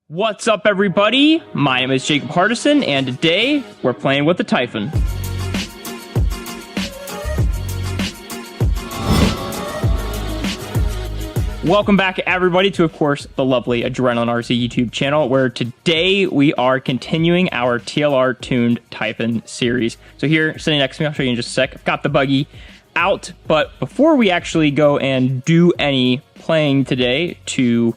What's up, everybody? My name is Jacob Hardison, and today we're playing with the Typhon. Welcome back, everybody, to, of course, the lovely Adrenaline RC YouTube channel, where today we are continuing our TLR tuned Typhon series. So here, sitting next to me, I'll show you in just a sec, I've got the Buggy out, but before we actually go and do any playing today to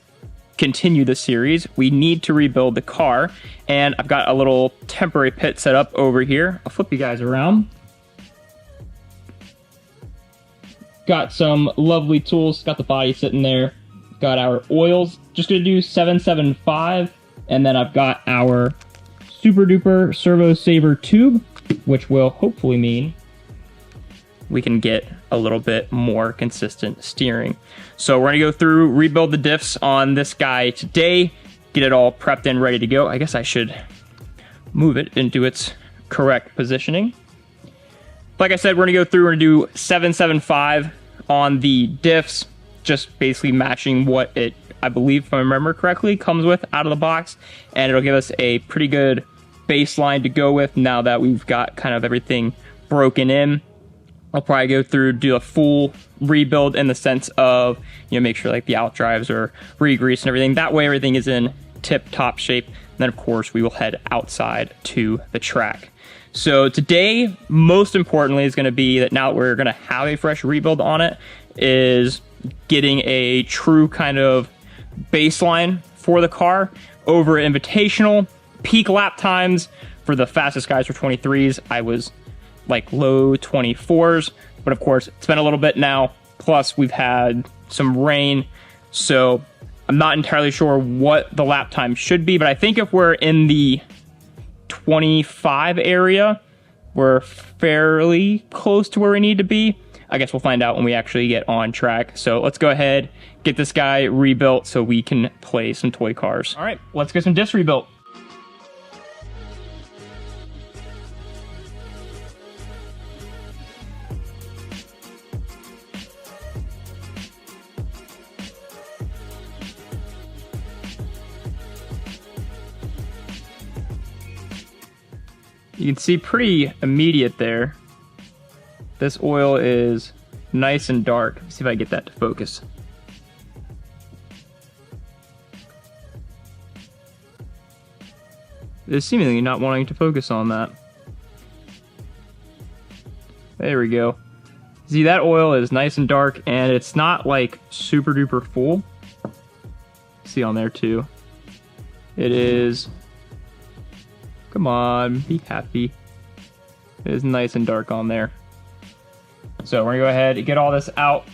continue the series, we need to rebuild the car, and I've got a little temporary pit set up over here. I'll flip you guys around. Got some lovely tools, got the body sitting there, got our oils, just gonna do 775, and then I've got our super duper Servo saver tube, which will hopefully mean we can get a little bit more consistent steering. So we're gonna go through, rebuild the diffs on this guy today, get it all prepped and ready to go. I guess I should move it into its correct positioning. Like I said, we're gonna go through, we're gonna do 775 on the diffs, just basically matching what it, I believe, if I remember correctly, comes with out of the box, and it'll give us a pretty good baseline to go with now that we've got kind of everything broken in. I'll probably go through, do a full rebuild in the sense of, you know, make sure like the out drives are re-greased and everything. That way everything is in tip-top shape. And then, of course, we will head outside to the track. So today, most importantly, is going to be that now that we're going to have a fresh rebuild on it, is getting a true kind of baseline for the car over Invitational. Peak lap times for the fastest guys were 23s. I was like low 24s, but of course it's been a little bit now, plus we've had some rain, so I'm not entirely sure what the lap time should be, but I think if we're in the 25 area, we're fairly close to where we need to be. I guess we'll find out when we actually get on track. So let's go ahead, get this guy rebuilt so we can play some toy cars. All right, let's get some diffs rebuilt. You can see pretty immediate there. This oil is nice and dark. Let's see if I can get that to focus. It is seemingly not wanting to focus on that. There we go. See, that oil is nice and dark, and it's not like super duper full. See on there too. It is, come on, be happy. It is nice and dark on there. So we're gonna go ahead and get all this out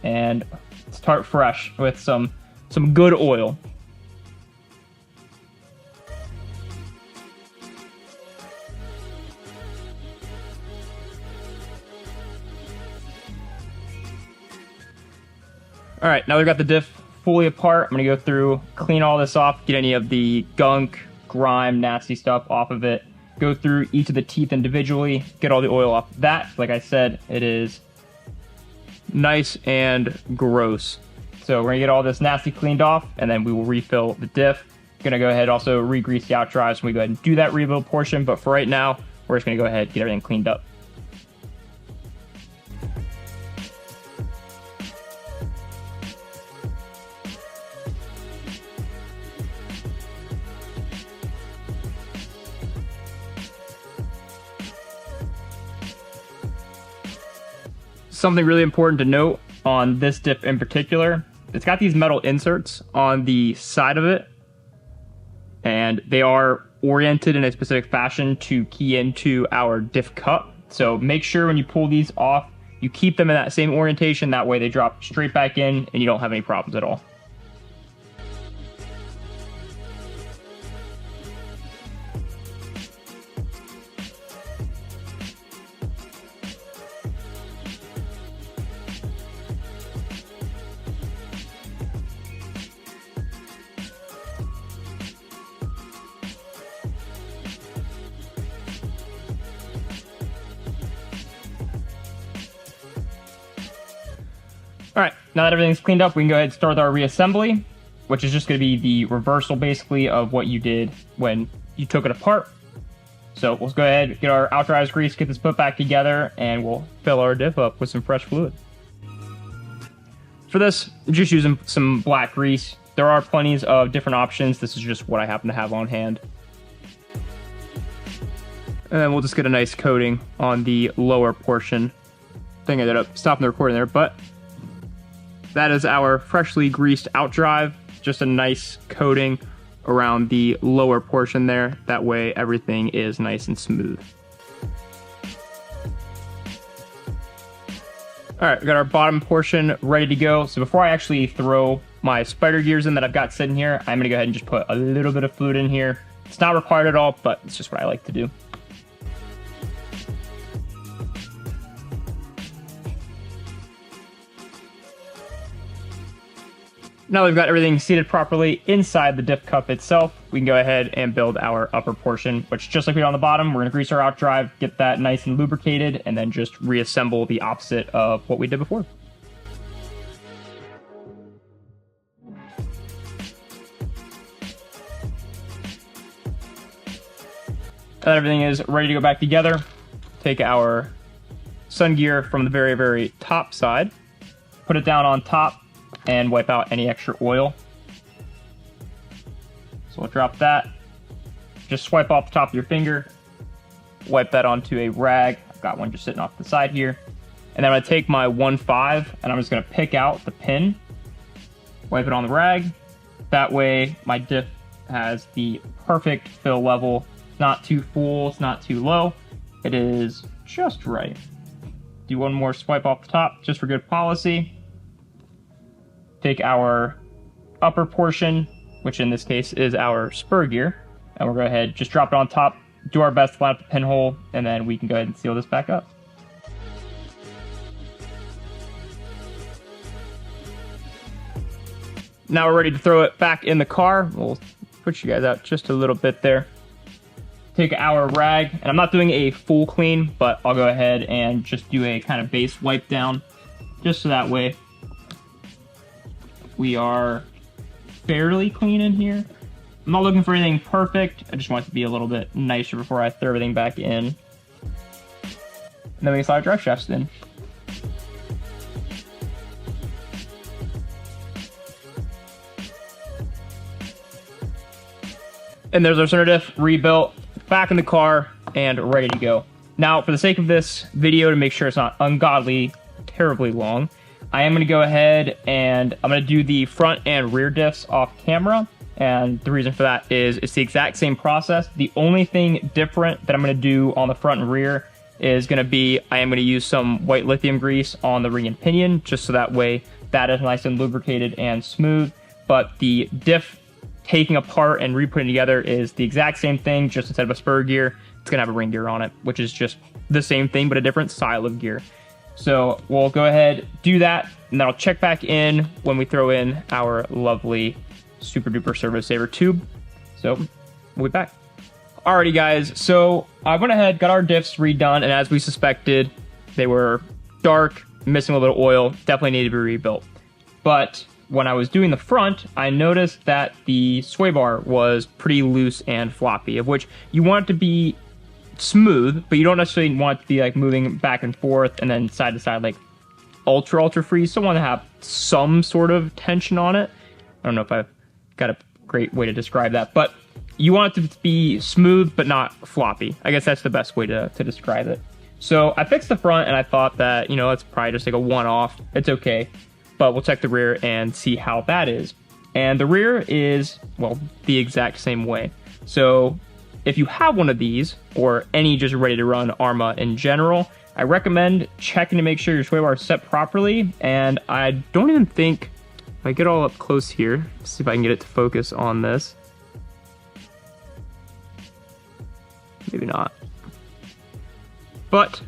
and start fresh with some good oil. All right, now we've got the diff fully apart. I'm gonna go through, clean all this off, get any of the gunk, grime, nasty stuff off of it. Go through each of the teeth individually, get all the oil off that. Like I said, it is nice and gross. So we're gonna get all this nasty cleaned off, and then we will refill the diff. Gonna go ahead also re-grease the out drives when we go ahead and do that rebuild portion, but for right now, we're just gonna go ahead and get everything cleaned up. Something really important to note on this diff in particular, it's got these metal inserts on the side of it, and they are oriented in a specific fashion to key into our diff cup. So make sure when you pull these off, you keep them in that same orientation. That way they drop straight back in and you don't have any problems at all. All right, now that everything's cleaned up, we can go ahead and start our reassembly. which is just going to be the reversal basically of what you did when you took it apart. So we'll go ahead, get our outdrives grease, get this put back together, and we'll fill our diff up with some fresh fluid. For this, I'm just using some black grease. There are plenty of different options. This is just what I happen to have on hand. And then we'll just get a nice coating on the lower portion. I think I ended up stopping the recording there, but that is our freshly greased outdrive. Just a nice coating around the lower portion there. That way everything is nice and smooth. All right, we got our bottom portion ready to go. So before I actually throw my spider gears in that I've got sitting here, I'm gonna go ahead and just put a little bit of fluid in here. It's not required at all, but it's just what I like to do. Now that we've got everything seated properly inside the diff cup itself, we can go ahead and build our upper portion, which just like we did on the bottom, we're gonna grease our outdrive, get that nice and lubricated, and then just reassemble the opposite of what we did before. Now that everything is ready to go back together, take our sun gear from the very, very top side, put it down on top, and wipe out any extra oil. So we'll drop that. Just swipe off the top of your finger, wipe that onto a rag. I've got one just sitting off the side here. And then I'm gonna take my 1.5 and I'm just gonna pick out the pin, wipe it on the rag. That way my diff has the perfect fill level. It's not too full, it's not too low. It is just right. Do one more swipe off the top just for good policy. Take our upper portion, which in this case is our spur gear, and we'll go ahead, just drop it on top, do our best to line up the pinhole, and then we can go ahead and seal this back up. Now we're ready to throw it back in the car. We'll push you guys out just a little bit there. Take our rag, and I'm not doing a full clean, but I'll go ahead and just do a kind of base wipe down, just so that way we are fairly clean in here. I'm not looking for anything perfect. I just want it to be a little bit nicer before I throw everything back in. And then we can slide our drive shafts in. And there's our center diff rebuilt, back in the car, and ready to go. Now, for the sake of this video, to make sure it's not ungodly, terribly long, I am going to go ahead and I'm going to do the front and rear diffs off camera. And the reason for that is it's the exact same process. The only thing different that I'm going to do on the front and rear is going to be I am going to use some white lithium grease on the ring and pinion, just so that way that is nice and lubricated and smooth. But the diff taking apart and re-putting together is the exact same thing, just instead of a spur gear, it's going to have a ring gear on it, which is just the same thing, but a different style of gear. So we'll go ahead, do that, and then I'll check back in when we throw in our lovely super duper Servo Saver tube. So we'll be back. Alrighty guys, so I went ahead, got our diffs redone, and as we suspected, they were dark, missing a little bit of oil, definitely needed to be rebuilt. But when I was doing the front, I noticed that the sway bar was pretty loose and floppy, of which you want it to be smooth, but you don't necessarily want it to be like moving back and forth and then side to side like ultra free. So I want to have some sort of tension on it. I don't know if I've got a great way to describe that, but you want it to be smooth but not floppy. I guess that's the best way to describe it. So I fixed the front and I thought that, you know, it's probably just like a one-off. It's okay, but we'll check the rear and see how that is. And the rear is, well, the exact same way. So if you have one of these, or any just ready to run Arrma in general, I recommend checking to make sure your sway bar is set properly. And I don't even think, if I get all up close here, see if I can get it to focus on this. Maybe not. But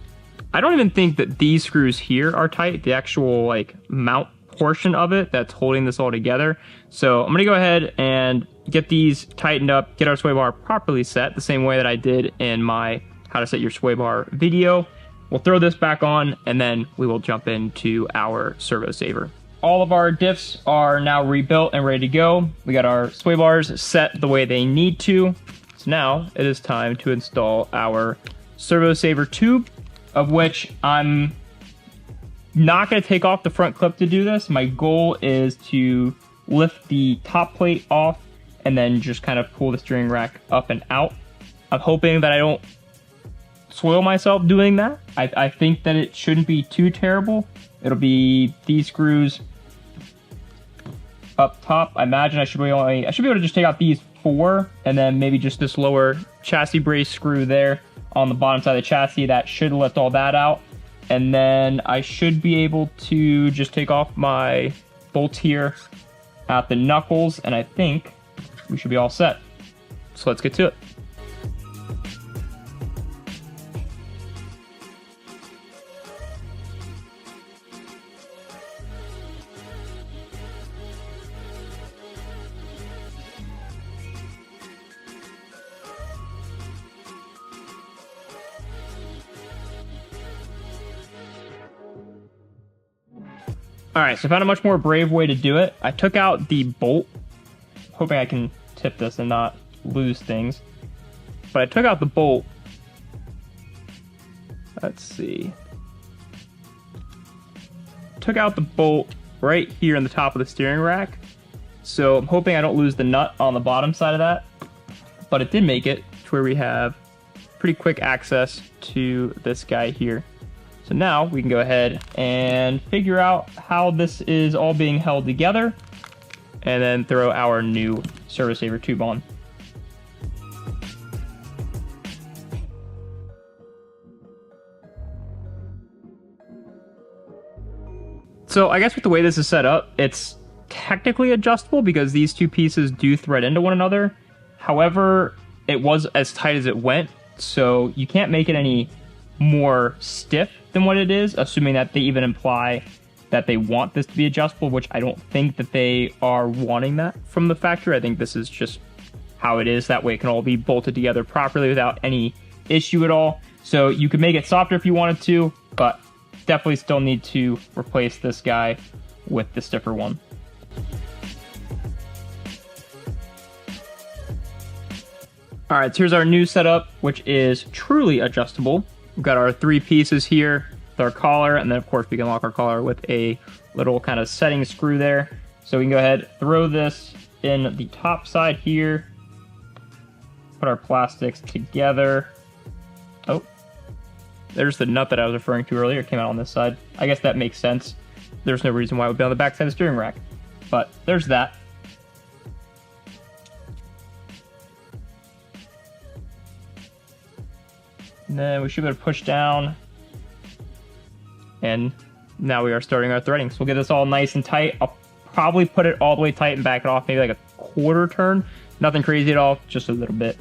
I don't even think that these screws here are tight, the actual like mount portion of it that's holding this all together. So I'm gonna go ahead and get these tightened up, get our sway bar properly set the same way that I did in my how to set your sway bar video. We'll throw this back on and then we will jump into our Servo Saver. all of our diffs are now rebuilt and ready to go. We got our sway bars set the way they need to. So now it is time to install our servo saver tube, of which I'm not going to take off the front clip to do this. My goal is to lift the top plate off and then just kind of pull the steering rack up and out. I'm hoping that I don't soil myself doing that. I think that it shouldn't be too terrible. It'll be these screws up top. I imagine I should be able to just take out these 4 and then maybe just this lower chassis brace screw there on the bottom side of the chassis. That should lift all that out. And then I should be able to just take off my bolts here at the knuckles, and I think we should be all set. So let's get to it. All right, so I found a much more brave way to do it. I took out the bolt, hoping I can tip this and not lose things. But I took out the bolt. Let's see. Took out the bolt right here in the top of the steering rack. So I'm hoping I don't lose the nut on the bottom side of that. But it did make it to where we have pretty quick access to this guy here. So now we can go ahead and figure out how this is all being held together and then throw our new servo saver tube on. So I guess with the way this is set up, it's technically adjustable because these two pieces do thread into one another. However, it was as tight as it went, so you can't make it any more stiff than what it is, assuming that they even imply that they want this to be adjustable, which I don't think that they are wanting that from the factory. I think this is just how it is. That way it can all be bolted together properly without any issue at all. So you could make it softer if you wanted to, but definitely still need to replace this guy with the stiffer one. All right, so here's our new setup, which is truly adjustable. We've got our 3 pieces here with our collar, and then of course we can lock our collar with a little kind of setting screw there. So we can go ahead, throw this in the top side here, put our plastics together. Oh, there's the nut that I was referring to earlier. It came out on this side. I guess that makes sense. There's no reason why it would be on the back side of the steering rack, but there's that. And then we should be able to push down. And now we are starting our threading. So we'll get this all nice and tight. I'll probably put it all the way tight and back it off maybe like a quarter turn. Nothing crazy at all, just a little bit.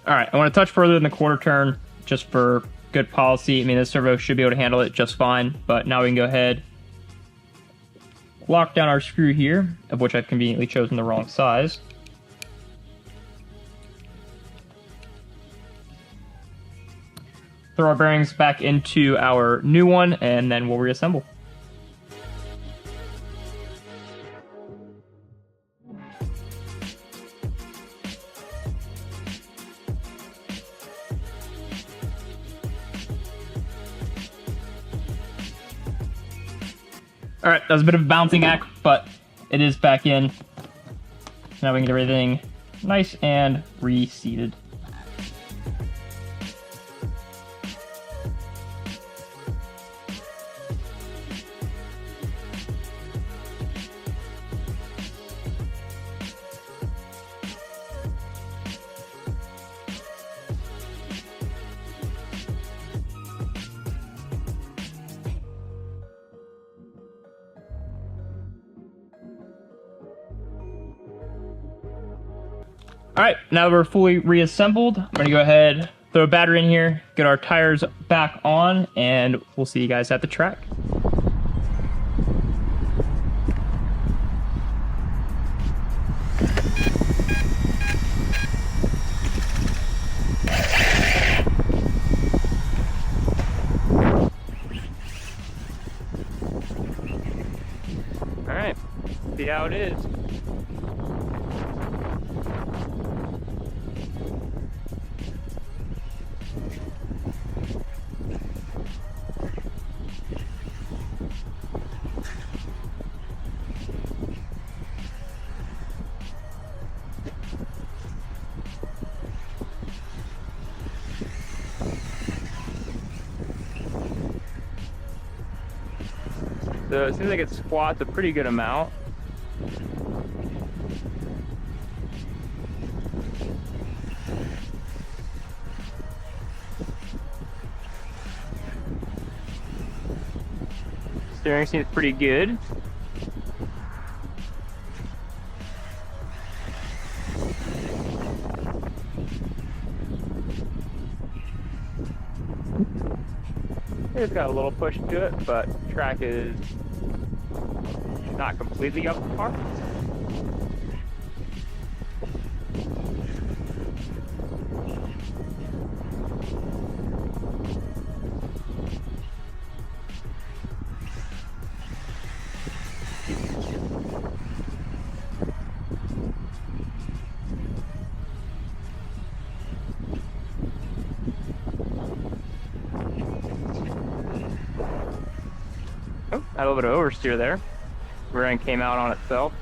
All right, I want to touch further than the quarter turn just for good policy. I mean, this servo should be able to handle it just fine, but now we can go ahead, lock down our screw here, of which I've conveniently chosen the wrong size. Throw our bearings back into our new one, and then we'll reassemble. All right, that was a bit of a bouncing act, but it is back in. Now we can get everything nice and reseated. All right, now that we're fully reassembled, I'm gonna go ahead, throw a battery in here, get our tires back on, and we'll see you guys at the track. See how it is. So it seems like it squats a pretty good amount. Steering seems pretty good. It's got a little push to it, but track is not completely up to par. Oh, had a little bit of oversteer there. Rear end came out on itself.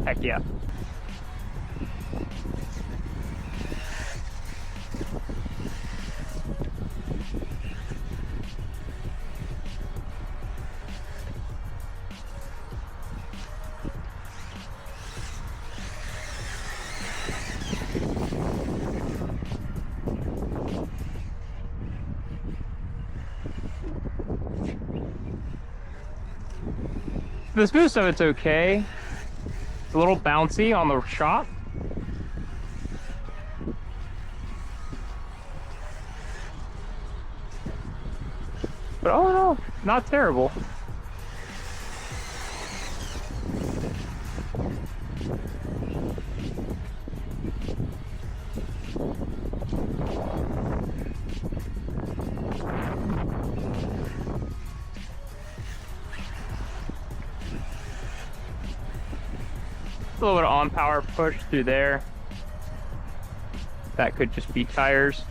Heck yeah. The smooth stuff, it's okay. It's a little bouncy on the shop. But all in all, not terrible. A little bit of on power push through there. That could just be tires.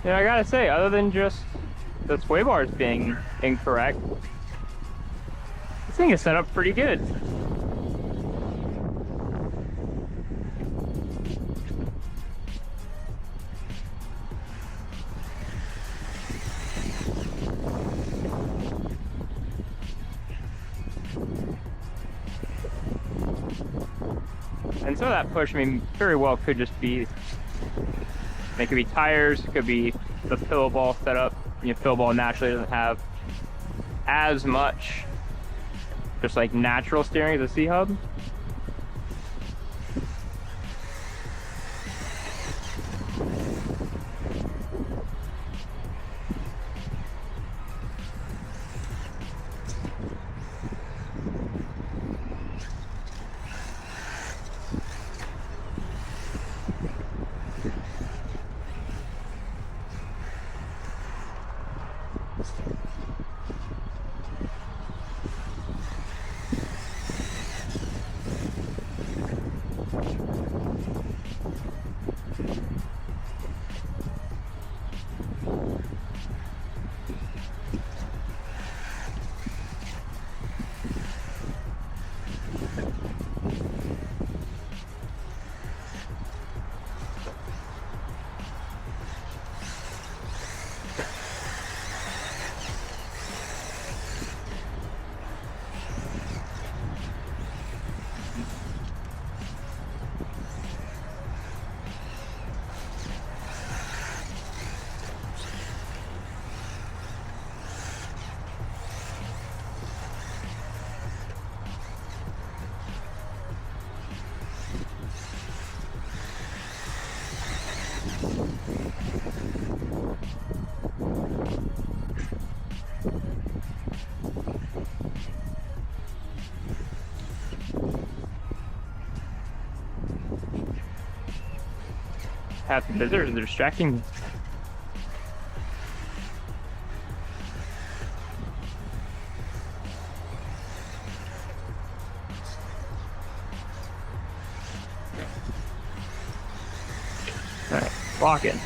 Yeah, I gotta say, other than just the sway bars being incorrect, this thing is set up pretty good. And some of that push, I mean, very well could just be, it could be tires, it could be the pillow ball setup. Your pillow ball naturally doesn't have as much just like natural steering as a C-hub. half the visitors are distracting. Alright, lock in.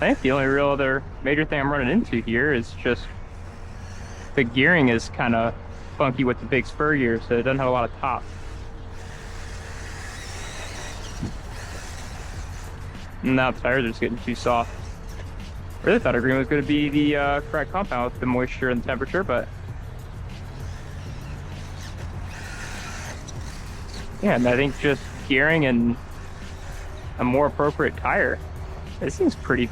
I think the only real other major thing I'm running into here is just the gearing is kind of funky with the big spur gear, so it doesn't have a lot of top. And now the tires are just getting too soft. I really thought Arrma was going to be the correct compound with the moisture and the temperature, but yeah, and I think just gearing and a more appropriate tire, it seems pretty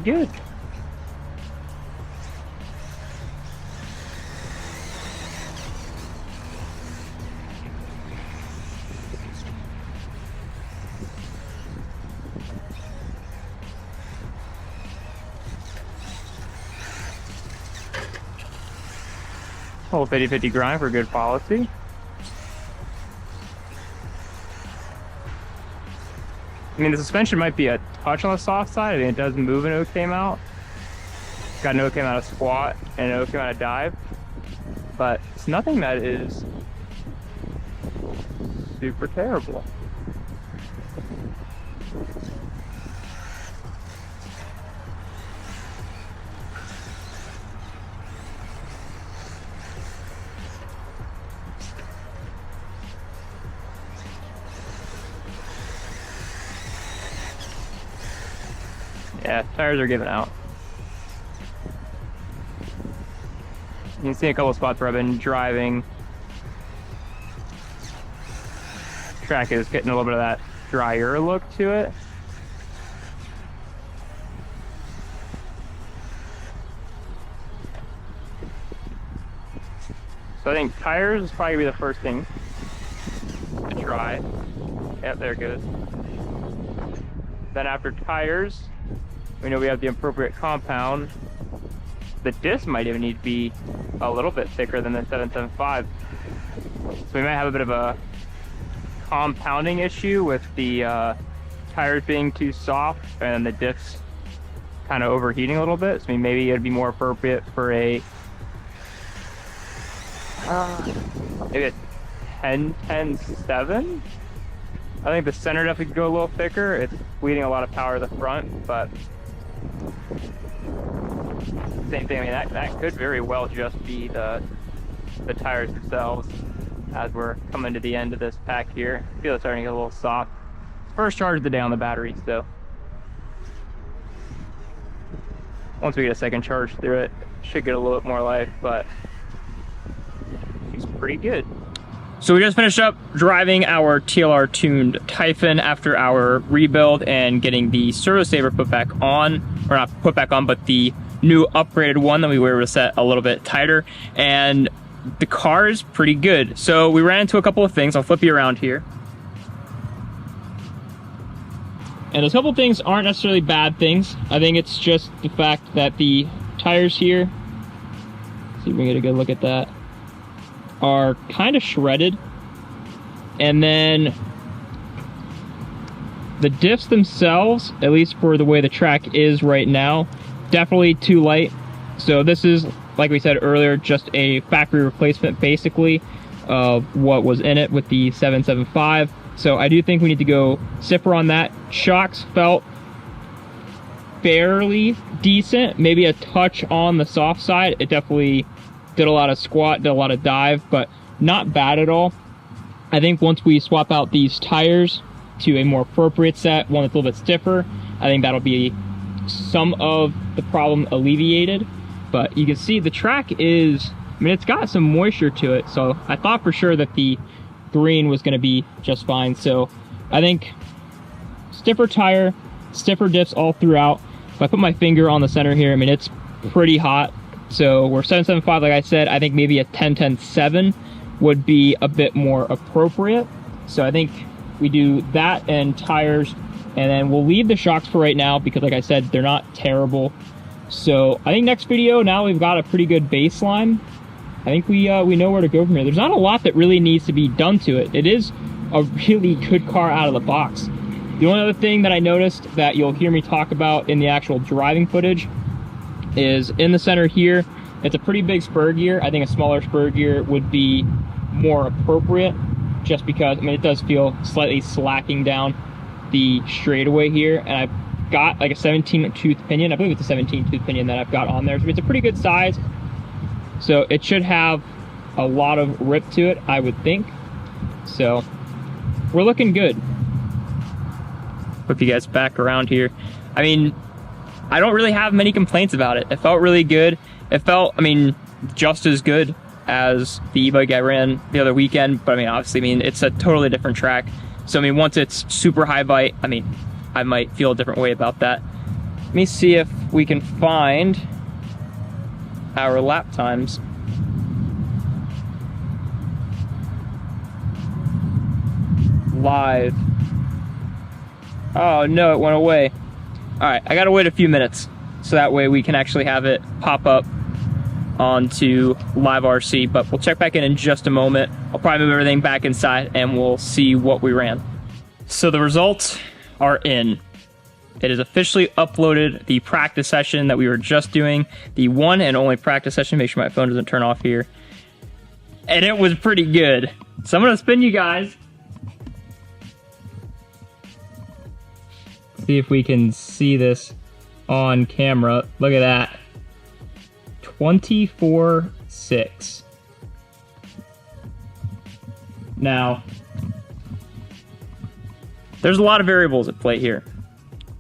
good. Whole 50-50 grind for good policy. I mean, the suspension might be a touch on the soft side. I mean, it does move an OK amount. It's got an OK amount of squat and an OK amount of dive, but it's nothing that is super terrible. Yeah, tires are giving out. You can see a couple spots where I've been driving. Track is getting a little bit of that drier look to it. So I think tires is probably gonna be the first thing to try. Yep, there it goes. Then after tires, we know we have the appropriate compound. The disc might even need to be a little bit thicker than the 775. So we might have a bit of a compounding issue with the tires being too soft and the discs kind of overheating a little bit. So maybe it'd be more appropriate for a maybe a 10-10-7. I think the center definitely could go a little thicker. It's bleeding a lot of power to the front, but same thing. I mean, that could very well just be the tires themselves. As we're coming to the end of this pack here, I feel it's starting to get a little soft. First charge of the day on the battery, so once we get a second charge through it, should get a little bit more life, but she's pretty good. So we just finished up driving our TLR tuned Typhon after our rebuild and getting the servo saver put back on, or not put back on, but the new upgraded one that we were able to set a little bit tighter, and the car is pretty good. So we ran into a couple of things. I'll flip you around here. And those couple of things aren't necessarily bad things. I think it's just the fact that the tires here, see if we can get a good look at that, are kind of shredded. And then the diffs themselves, at least for the way the track is right now, definitely too light. So this is like we said earlier, just a factory replacement basically of what was in it with the 775. So I do think we need to go stiffer on that. Shocks felt fairly decent, maybe a touch on the soft side. It definitely did a lot of squat, did a lot of dive, but not bad at all. I think once we swap out these tires to a more appropriate set, one that's a little bit stiffer, I think that'll be some of the problem alleviated. But you can see the track is, I mean, it's got some moisture to it, so I thought for sure that the green was going to be just fine. So I think stiffer tire, stiffer diffs all throughout. If I put my finger on the center here, I mean, it's pretty hot. So we're 775, like I said. I think maybe a 10-10-7 would be a bit more appropriate. So I think we do that and tires, and then we'll leave the shocks for right now because, like I said, they're not terrible. So I think next video, now we've got a pretty good baseline, I think we know where to go from here. There's not a lot that really needs to be done to it. It is a really good car out of the box. The only other thing that I noticed that you'll hear me talk about in the actual driving footage is in the center here, it's a pretty big spur gear. I think a smaller spur gear would be more appropriate just because, I mean, it does feel slightly slacking down the straightaway here. And I've got like a 17 tooth pinion. I believe it's a 17 tooth pinion that I've got on there. So it's a pretty good size. So it should have a lot of rip to it, I would think. So we're looking good. Put you guys back around here. I mean, I don't really have many complaints about it. It felt really good. It felt, I mean, just as good as the e-bike I ran the other weekend. But I mean, obviously, I mean, it's a totally different track. So I mean, once it's super high bite, I mean, I might feel a different way about that. Let me see if we can find our lap times. Live. Oh no, it went away. All right, I gotta wait a few minutes so that way we can actually have it pop up onto live RC, but we'll check back in just a moment. I'll probably move everything back inside and we'll see what we ran. So the results are in. It is officially uploaded, the practice session that we were just doing, the one and only practice session. Make sure my phone doesn't turn off here. And it was pretty good. So I'm gonna spin you guys. See if we can see this on camera. Look at that. 24.6. Now, there's a lot of variables at play here,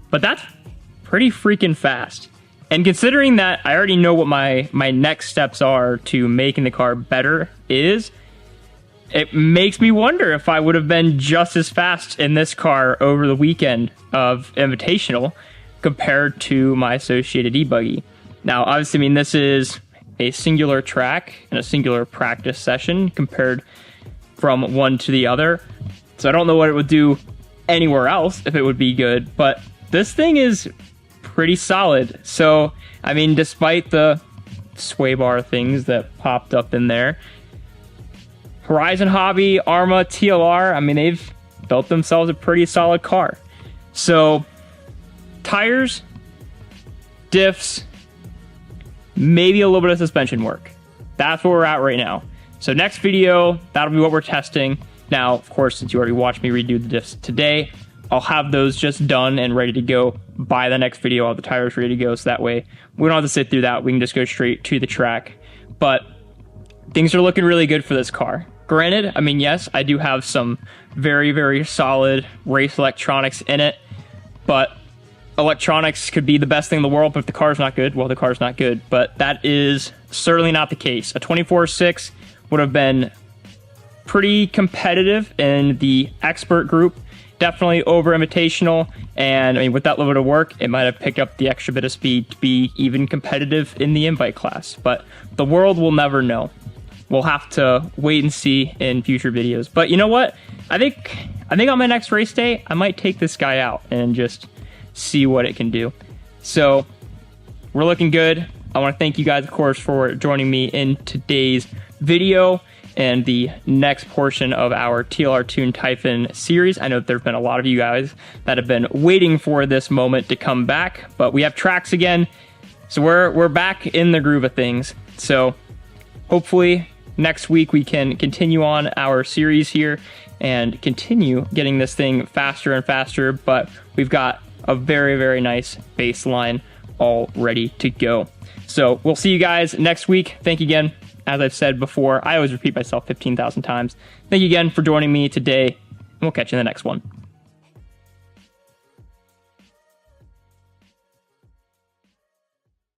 but that's pretty freaking fast. And considering that I already know what my next steps are to making the car better is, it makes me wonder if I would have been just as fast in this car over the weekend of Invitational compared to my associated e-buggy. Now, obviously, I mean, this is a singular track and a singular practice session compared from one to the other. So I don't know what it would do anywhere else if it would be good, but this thing is pretty solid. So, I mean, despite the sway bar things that popped up in there, Horizon Hobby, Arrma, TLR, I mean, they've built themselves a pretty solid car. So, tires, diffs, maybe a little bit of suspension work. That's where we're at right now. So next video, that'll be what we're testing. Now, of course, since you already watched me redo the diffs today, I'll have those just done and ready to go by the next video. I'll have the tires ready to go, so that way we don't have to sit through that. We can just go straight to the track. But things are looking really good for this car. Granted, I mean, yes, I do have some very, very solid race electronics in it, but electronics could be the best thing in the world, but if the car's not good, well, the car's not good. But that is certainly not the case. A 24.6 would have been pretty competitive in the expert group, definitely over Invitational, and I mean, with that little bit of work, it might have picked up the extra bit of speed to be even competitive in the invite class. But the world will never know. We'll have to wait and see in future videos. But you know what? I think on my next race day, I might take this guy out and just see what it can do. So we're looking good. I want to thank you guys, of course, for joining me in today's video and the next portion of our TLR Tune Typhon series. I know that there have been a lot of you guys that have been waiting for this moment to come back, but we have tracks again. So we're back in the groove of things. So hopefully next week we can continue on our series here and continue getting this thing faster and faster, but we've got a very, very nice baseline all ready to go. So we'll see you guys next week. Thank you again. As I've said before, I always repeat myself 15,000 times. Thank you again for joining me today, and we'll catch you in the next one.